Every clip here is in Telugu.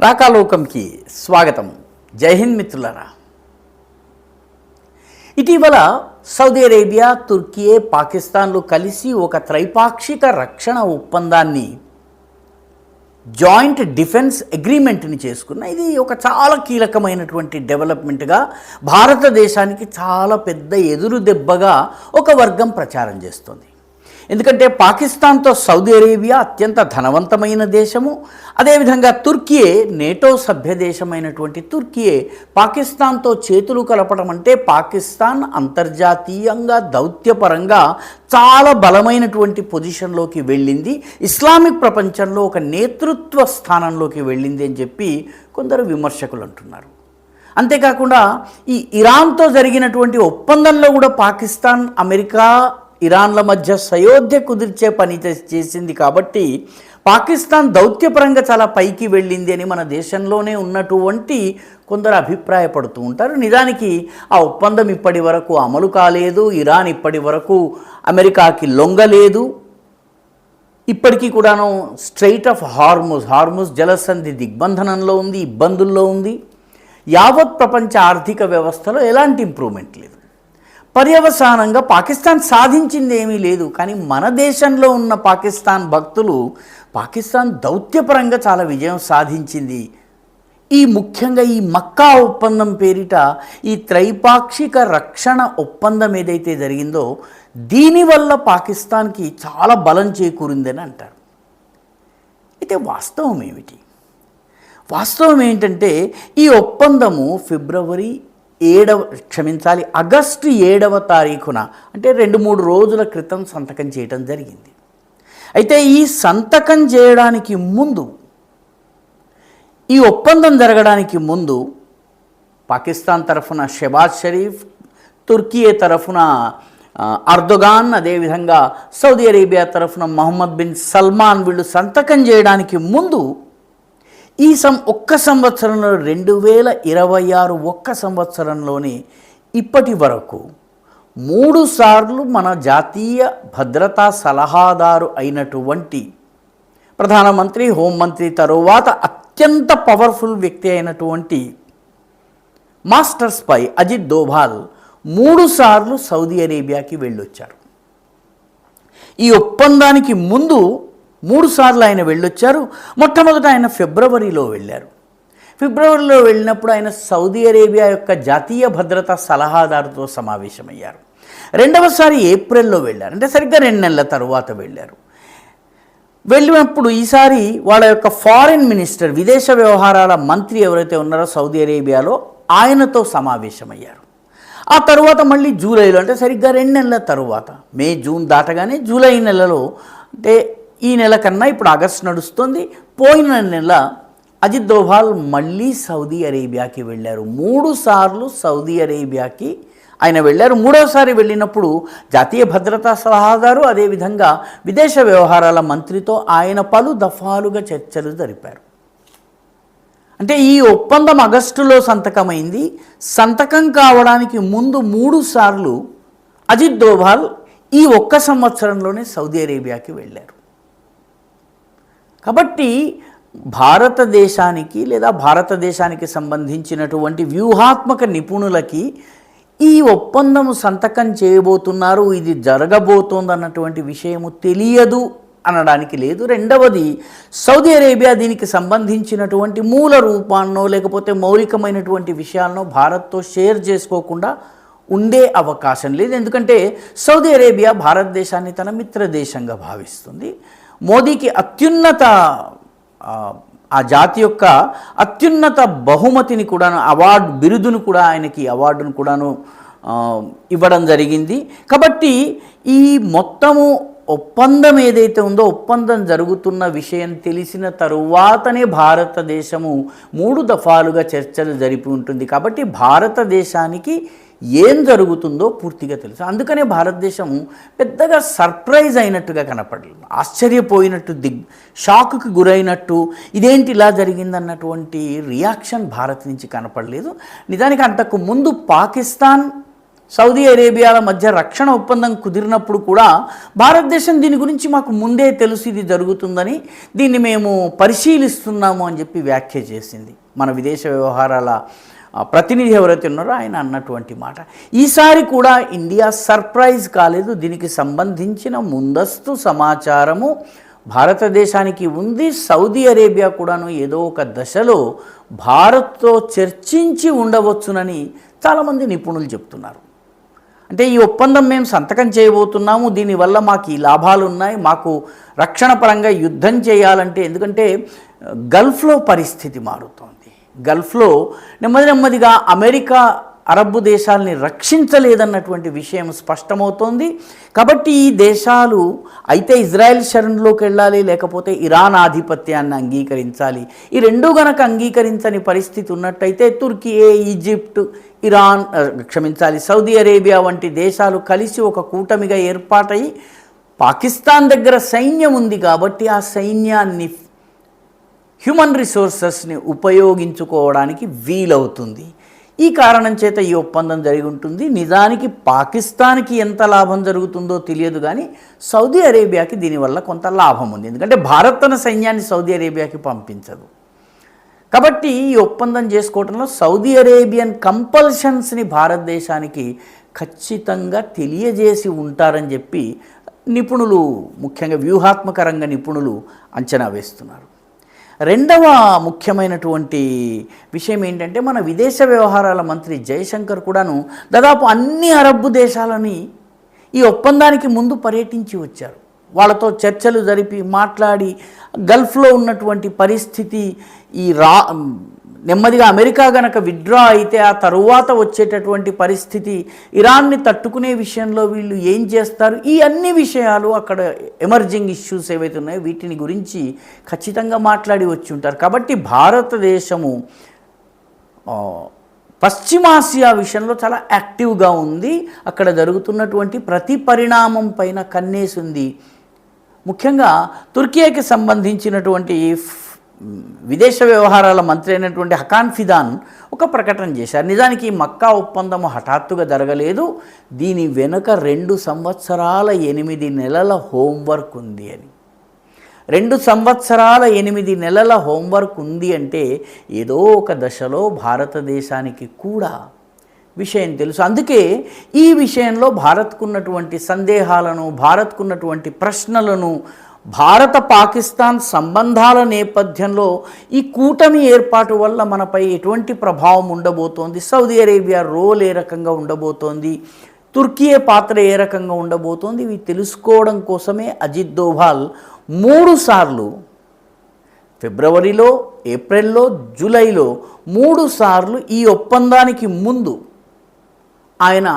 రాకాలోకంకి స్వాగతం. జై హింద్ మిత్రులారా. ఇటీవల సౌదీ అరేబియా, తుర్కీ, పాకిస్తాన్లు కలిసి ఒక త్రైపాక్షిక రక్షణ ఒప్పందాన్ని జాయింట్ డిఫెన్స్ అగ్రిమెంట్ని చేసుకున్న. ఇది ఒక చాలా కీలకమైనటువంటి డెవలప్మెంట్గా భారతదేశానికి చాలా పెద్ద ఎదురు దెబ్బగా ఒక వర్గం ప్రచారం చేస్తుంది. ఎందుకంటే పాకిస్తాన్తో సౌదీ అరేబియా అత్యంత ధనవంతమైన దేశము, అదేవిధంగా తుర్కీయే నేటో సభ్య దేశమైనటువంటి తుర్కీయే పాకిస్తాన్తో చేతులు కలపడం అంటే పాకిస్తాన్ అంతర్జాతీయంగా దౌత్యపరంగా చాలా బలమైనటువంటి పొజిషన్లోకి వెళ్ళింది, ఇస్లామిక్ ప్రపంచంలో ఒక నేతృత్వ స్థానంలోకి వెళ్ళింది అని చెప్పి కొందరు విమర్శకులు అంటున్నారు. అంతేకాకుండా ఈ ఇరాన్తో జరిగినటువంటి ఒప్పందంలో కూడా పాకిస్తాన్, అమెరికా, ఇరాన్ల మధ్య సయోధ్య కుదిర్చే పని చేసింది. కాబట్టి పాకిస్తాన్ దౌత్యపరంగా చాలా పైకి వెళ్ళింది అని మన దేశంలోనే ఉన్నటువంటి కొందరు అభిప్రాయపడుతూ ఉంటారు. నిజానికి ఆ ఒప్పందం ఇప్పటి వరకు అమలు కాలేదు. ఇరాన్ ఇప్పటి వరకు అమెరికాకి లొంగలేదు. ఇప్పటికీ కూడాను స్ట్రెయిట్ ఆఫ్ హార్ముజ్ జలసంధి దిగ్బంధనంలో ఉంది, ఇబ్బందుల్లో ఉంది. యావత్ ప్రపంచ ఆర్థిక వ్యవస్థలో ఎలాంటి ఇంప్రూవ్మెంట్ లేదు. పర్యవసానంగా పాకిస్తాన్ సాధించింది ఏమీ లేదు. కానీ మన దేశంలో ఉన్న పాకిస్తాన్ భక్తులు పాకిస్తాన్ దౌత్యపరంగా చాలా విజయం సాధించింది. ముఖ్యంగా ఈ మక్కా ఒప్పందం పేరిట ఈ త్రైపాక్షిక రక్షణ ఒప్పందం ఏదైతే జరిగిందో దీనివల్ల పాకిస్తాన్కి చాలా బలం చేకూరిందని అంటారు. అయితే వాస్తవం ఏమిటి? వాస్తవం ఏంటంటే ఈ ఒప్పందము ఆగస్టు 7వ తారీఖున అంటే 2-3 రోజుల క్రితం సంతకం చేయడం జరిగింది. అయితే ఈ సంతకం చేయడానికి ముందు, ఈ ఒప్పందం జరగడానికి ముందు పాకిస్తాన్ తరఫున షెబాజ్ షరీఫ్, తుర్కీ తరఫున అర్దోగాన్, అదేవిధంగా సౌదీ అరేబియా తరఫున మహమ్మద్ బిన్ సల్మాన్ వీళ్ళు సంతకం చేయడానికి ముందు ఒక్క సంవత్సరంలో 2026 ఒక్క సంవత్సరంలోనే ఇప్పటి వరకు 3 సార్లు మన జాతీయ భద్రతా సలహాదారు అయినటువంటి ప్రధానమంత్రి, హోంమంత్రి తరువాత అత్యంత పవర్ఫుల్ వ్యక్తి అయినటువంటి మాస్టర్ స్పై అజిత్ దోభాల్ 3 సార్లు సౌదీ అరేబియాకి వెళ్ళొచ్చారు. ఈ ఒప్పందానికి ముందు 3 సార్లు ఆయన వెళ్ళొచ్చారు. మొట్టమొదట ఆయన ఫిబ్రవరిలో వెళ్ళారు. ఫిబ్రవరిలో వెళ్ళినప్పుడు ఆయన సౌదీ అరేబియా యొక్క జాతీయ భద్రతా సలహాదారుతో సమావేశమయ్యారు. రెండవసారి ఏప్రిల్లో వెళ్ళారు, అంటే సరిగ్గా 2 నెలల తరువాత వెళ్ళారు. వెళ్ళినప్పుడు ఈసారి వాళ్ళ యొక్క ఫారిన్ మినిస్టర్, విదేశ వ్యవహారాల మంత్రి ఎవరైతే ఉన్నారో సౌదీ అరేబియాలో, ఆయనతో సమావేశమయ్యారు. ఆ తరువాత మళ్ళీ జూలైలో, అంటే సరిగ్గా 2 నెలల తరువాత, మే జూన్ దాటగానే జూలై నెలలో, అంటే ఈ నెల కన్నా ఇప్పుడు ఆగస్టు నడుస్తుంది, పోయిన నెల అజిత్ దోభాల్ మళ్ళీ సౌదీ అరేబియాకి వెళ్ళారు. 3 సార్లు సౌదీ అరేబియాకి ఆయన వెళ్ళారు. 3వసారి వెళ్ళినప్పుడు జాతీయ భద్రతా సలహాదారు, అదేవిధంగా విదేశ వ్యవహారాల మంత్రితో ఆయన పలు దఫాలుగా చర్చలు జరిపారు. అంటే ఈ ఒప్పందం ఆగస్టులో సంతకమైంది. సంతకం కావడానికి ముందు 3 సార్లు అజిత్ దోభాల్ ఈ ఒక్క సంవత్సరంలోనే సౌదీ అరేబియాకి వెళ్ళారు. కాబట్టి భారతదేశానికి లేదా భారతదేశానికి సంబంధించినటువంటి వ్యూహాత్మక నిపుణులకి ఈ ఒప్పందము సంతకం చేయబోతున్నారు, ఇది జరగబోతోందన్నటువంటి విషయము తెలియదు అనడానికి లేదు. రెండవది, సౌదీ అరేబియా దీనికి సంబంధించినటువంటి మూల రూపాన్నో లేకపోతే మౌలికమైనటువంటి విషయాలను భారత్తో షేర్ చేసుకోకుండా ఉండే అవకాశం లేదు. ఎందుకంటే సౌదీ అరేబియా భారతదేశాన్ని తన మిత్ర దేశంగా భావిస్తుంది. మోదీకి ఆ జాతి యొక్క అత్యున్నత బహుమతిని కూడాను, బిరుదును కూడా, ఆయనకి అవార్డును కూడాను ఇవ్వడం జరిగింది. కాబట్టి ఈ మొత్తము ఒప్పందం ఏదైతే ఉందో, ఒప్పందం జరుగుతున్న విషయం తెలిసిన తరువాతనే భారతదేశము 3 దఫాలుగా చర్చలు జరిపి ఉంటుంది. కాబట్టి భారతదేశానికి ఏం జరుగుతుందో పూర్తిగా తెలుసు. అందుకనే భారతదేశం పెద్దగా సర్ప్రైజ్ అయినట్టుగా కనపడలేదు, ఆశ్చర్యపోయినట్టు, షాక్కి గురైనట్టు, ఇదేంటి ఇలా జరిగిందన్నటువంటి రియాక్షన్ భారత్ నుంచి కనపడలేదు. నిజానికి అంతకు ముందు పాకిస్తాన్, సౌదీ అరేబియాల మధ్య రక్షణ ఒప్పందం కుదిరినప్పుడు కూడా భారతదేశం దీని గురించి మాకు ముందే తెలుసు ఇది జరుగుతుందని, దీన్ని మేము పరిశీలిస్తున్నాము అని చెప్పి వ్యాఖ్య చేసింది. మన విదేశ వ్యవహారాల ప్రతినిధి ఎవరైతే ఉన్నారో ఆయన అన్నటువంటి మాట. ఈసారి కూడా ఇండియా సర్ప్రైజ్ కాలేదు. దీనికి సంబంధించిన ముందస్తు సమాచారము భారతదేశానికి ఉంది. సౌదీ అరేబియా కూడాను ఏదో ఒక దశలో భారత్తో చర్చించి ఉండవచ్చునని చాలామంది నిపుణులు చెప్తున్నారు. అంటే ఈ ఒప్పందం మేము సంతకం చేయబోతున్నాము, దీనివల్ల మాకు ఈ లాభాలు ఉన్నాయి, మాకు రక్షణ పరంగా యుద్ధం చేయాలంటే, ఎందుకంటే గల్ఫ్లో పరిస్థితి మారుతోంది. గల్ఫ్లో నెమ్మదిగా అమెరికా అరబ్ దేశాలని రక్షించలేదన్నటువంటి విషయం స్పష్టమవుతోంది. కాబట్టి ఈ దేశాలు అయితే ఇజ్రాయెల్ శరణ్లోకి వెళ్ళాలి, లేకపోతే ఇరాన్ ఆధిపత్యాన్ని అంగీకరించాలి. ఈ రెండు గనక అంగీకరించని పరిస్థితి ఉన్నట్టయితే Türkiye, Egypt, Iran Saudi Arabia వంటి దేశాలు కలిసి ఒక కూటమిగా ఏర్పాటై పాకిస్తాన్ దగ్గర సైన్యం ఉంది కాబట్టి ఆ సైన్యాన్ని, హ్యూమన్ రిసోర్సెస్ని ఉపయోగించుకోవడానికి వీలవుతుంది. ఈ కారణం చేత ఈ ఒప్పందం జరిగి ఉంటుంది. నిజానికి పాకిస్తాన్కి ఎంత లాభం జరుగుతుందో తెలియదు, కానీ సౌదీ అరేబియాకి దీనివల్ల కొంత లాభం ఉంది. ఎందుకంటే భారత్ తన సైన్యాన్ని సౌదీ అరేబియాకి పంపించదు. కాబట్టి ఈ ఒప్పందం చేసుకోవడంలో సౌదీ అరేబియన్ కంపల్షన్స్ని భారతదేశానికి ఖచ్చితంగా తెలియజేసి ఉంటారని చెప్పి నిపుణులు, ముఖ్యంగా వ్యూహాత్మక నిపుణులు అంచనా వేస్తున్నారు. రెండవ ముఖ్యమైనటువంటి విషయం ఏంటంటే, మన విదేశ వ్యవహారాల మంత్రి జయశంకర్ కూడాను దాదాపు అన్ని అరబ్ దేశాలని ఈ ఒప్పందానికి ముందు పర్యటించి వచ్చారు. వాళ్ళతో చర్చలు జరిపి మాట్లాడి గల్ఫ్లో ఉన్నటువంటి పరిస్థితి, నెమ్మదిగా అమెరికా గనక విత్డ్రా అయితే ఆ తరువాత వచ్చేటటువంటి పరిస్థితి, ఇరాన్ని తట్టుకునే విషయంలో వీళ్ళు ఏం చేస్తారు, ఈ అన్ని విషయాలు, అక్కడ ఎమర్జింగ్ ఇష్యూస్ ఏవైతే ఉన్నాయో వీటిని గురించి ఖచ్చితంగా మాట్లాడి వచ్చి ఉంటారు. కాబట్టి భారతదేశము పశ్చిమాసియా విషయంలో చాలా యాక్టివ్గా ఉంది. అక్కడ జరుగుతున్నటువంటి ప్రతి పరిణామం పైన కన్నేసి ఉంది. ముఖ్యంగా తుర్కియాకి సంబంధించినటువంటి విదేశ వ్యవహారాల మంత్రి అయినటువంటి హకాన్ ఫిదాన్ ఒక ప్రకటన చేశారు. నిజానికి మక్కా ఒప్పందము హఠాత్తుగా జరగలేదు, దీని వెనుక 2 సంవత్సరాల 8 నెలల హోంవర్క్ ఉంది అని. 2 సంవత్సరాల 8 నెలల హోంవర్క్ ఉంది అంటే ఏదో ఒక దశలో భారతదేశానికి కూడా విషయం తెలుసు. అందుకే ఈ విషయంలో భారత్కున్నటువంటి సందేహాలను, భారత్కున్నటువంటి ప్రశ్నలను, భారత పాకిస్తాన్ సంబంధాల నేపథ్యంలో ఈ కూటమి ఏర్పాటు వల్ల మనపై ఎటువంటి ప్రభావం ఉండబోతోంది, సౌదీ అరేబియా రోల్ ఏ రకంగా ఉండబోతోంది, తుర్కియే పాత్ర ఏ రకంగా ఉండబోతోంది, ఇవి తెలుసుకోవడం కోసమే అజిత్ దోభాల్ 3 సార్లు ఫిబ్రవరిలో, ఏప్రిల్లో, జూలైలో 3 సార్లు ఈ ఒప్పందానికి ముందు ఆయన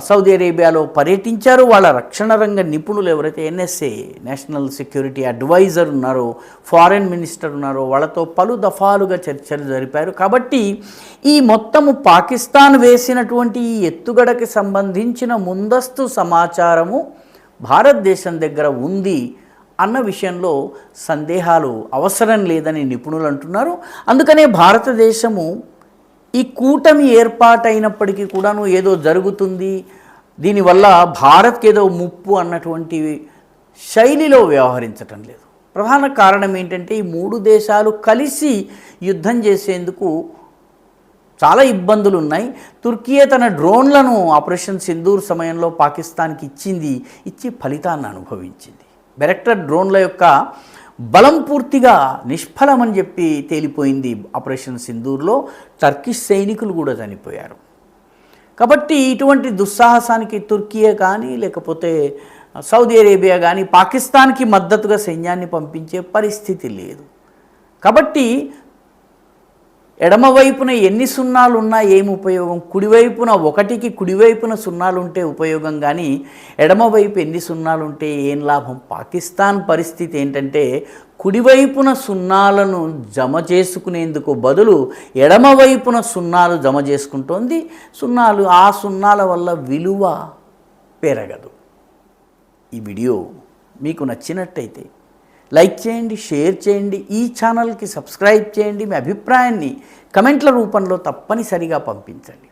సౌదీ అరేబియాలో పర్యటించారు. వాళ్ళ రక్షణ రంగ నిపుణులు ఎవరైతే ఎన్ఎస్ఏ, నేషనల్ సెక్యూరిటీ అడ్వైజర్ ఉన్నారో, ఫారెన్ మినిస్టర్ ఉన్నారో, వాళ్ళతో పలు దఫాలుగా చర్చలు జరిపారు. కాబట్టి ఈ మొత్తము పాకిస్తాన్ వేసినటువంటి ఈ ఎత్తుగడకి సంబంధించిన ముందస్తు సమాచారము భారతదేశం దగ్గర ఉంది అన్న విషయంలో సందేహాలు అవసరం లేదని నిపుణులు అంటున్నారు. అందుకనే భారతదేశము ఈ కూటమి ఏర్పాటైనప్పటికీ కూడాను ఏదో జరుగుతుంది, దీనివల్ల భారత్కి ఏదో ముప్పు అన్నటువంటి శైలిలో వ్యవహరించటం లేదు. ప్రధాన కారణం ఏంటంటే, ఈ 3 దేశాలు కలిసి యుద్ధం చేసేందుకు చాలా ఇబ్బందులు ఉన్నాయి. తుర్కియే తన డ్రోన్లను ఆపరేషన్ సింధూర్ సమయంలో పాకిస్తాన్కి ఇచ్చి ఫలితాన్ని అనుభవించింది. బెరెక్టర్ డ్రోన్ల యొక్క బలం పూర్తిగా నిష్ఫలమని చెప్పి తేలిపోయింది. ఆపరేషన్ సింధూర్లో టర్కిష్ సైనికులు కూడా చనిపోయారు. కాబట్టి ఇటువంటి దుస్సాహసానికి తుర్కియే కానీ, లేకపోతే సౌదీ అరేబియా కానీ పాకిస్తాన్కి మద్దతుగా సైన్యాన్ని పంపించే పరిస్థితి లేదు. కాబట్టి ఎడమవైపున ఎన్ని సున్నాలు ఉన్నా ఏం ఉపయోగం, కుడివైపున 1కి కుడివైపున సున్నాలు ఉంటే ఉపయోగం, కానీ ఎడమవైపు ఎన్ని సున్నాలు ఉంటే ఏం లాభం. పాకిస్తాన్ పరిస్థితి ఏంటంటే, కుడివైపున సున్నాలను జమ చేసుకునేందుకు బదులు ఎడమవైపున సున్నాలు జమ చేసుకుంటోంది. ఆ సున్నాల వల్ల విలువ పెరగదు. ఈ వీడియో మీకు నచ్చినట్టయితే లైక్ చేయండి, షేర్ చేయండి, ఈ ఛానల్కి సబ్స్క్రైబ్ చేయండి. మీ అభిప్రాయాన్ని కమెంట్ల రూపంలో తప్పనిసరిగా పంపించండి.